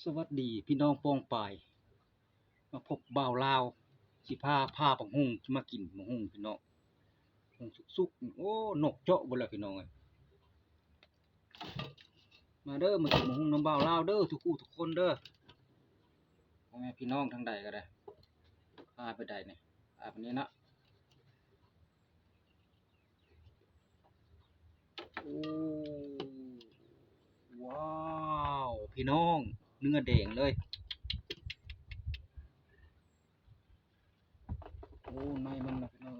สวัสดีพี่น้องปองปายมาพบบ่าวลาวสิพาบักหุ่งมากินบักหุ่งพี่น้องหุ่งสุกๆโอ้นกเจาะบ่ล่ะพี่น้องเอ้ยมาเด้อมากินบักหุ่งน้ำบ่าวลาวเด้อทุกคู่ทุกคนเด้อพ่อแม่พี่น้องทางใดก็ได้พาไปได้นี่พาไปนี้นะโอ้ว้าวพี่น้องเนื้อแดงเลยโอ้ในมันนะพี่น้อง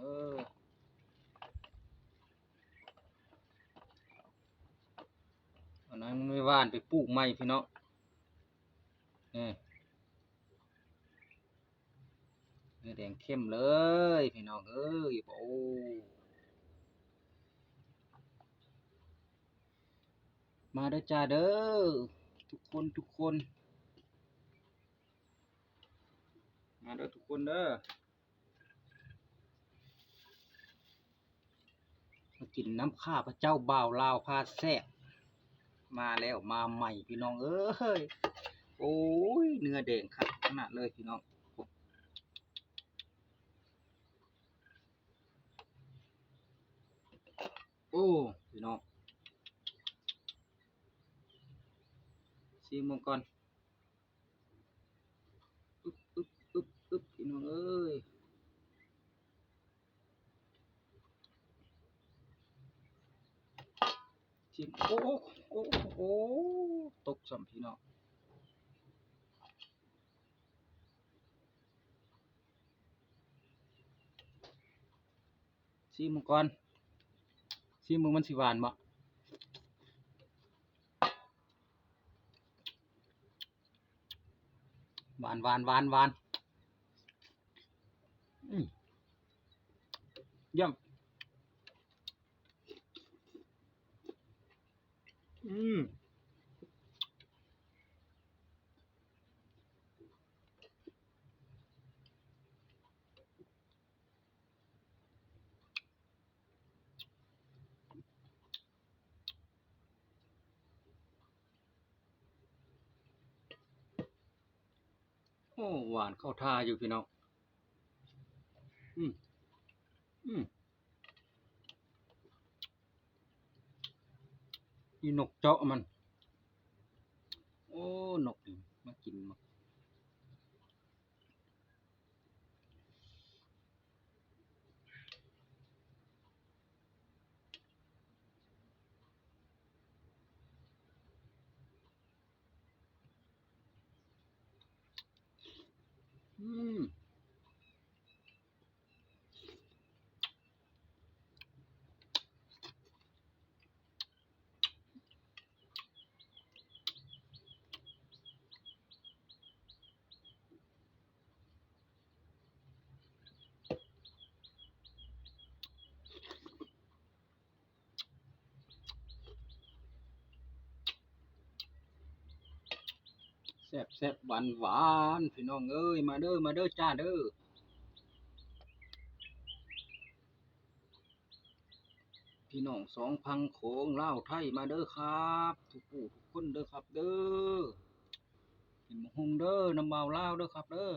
อันนั้นมันไม่ว่านไปปลูกใหม่พี่น้องนี่เนื้อแดงเข้มเลยพี่น้องโอ้มาเด้อจ้าเด้อทุกคนมาเด้อทุกคนเด้อมากินน้ำข้าพระเจ้าบ่าวลาวพาแซ่บมาแล้วมาใหม่พี่น้องโอ้ยเนื้อแดงครับขนาดเลยพี่น้องโอ้พี่น้องชิมก่อนอึ๊บพี่น้องชิมโอ้ตกสัมพี่น้องชิมก่อนชิมมันสิหวานบ่หวานเยี่ยมโอ้หวานเข้าท่าอยู่พี่น้องอืมอีนกเจาะมันโอ้นกนี่มากินมาแซ่บหวานพี่น้องมาเด้อจ้าเด้อพี่น้องสองพังโขงลาวไทยมาเด้อครับทุกผู้ทุกคนเด้อครับเด้อกินหมูฮุงเด้อน้ำเบาลาวเด้อครับเด้อ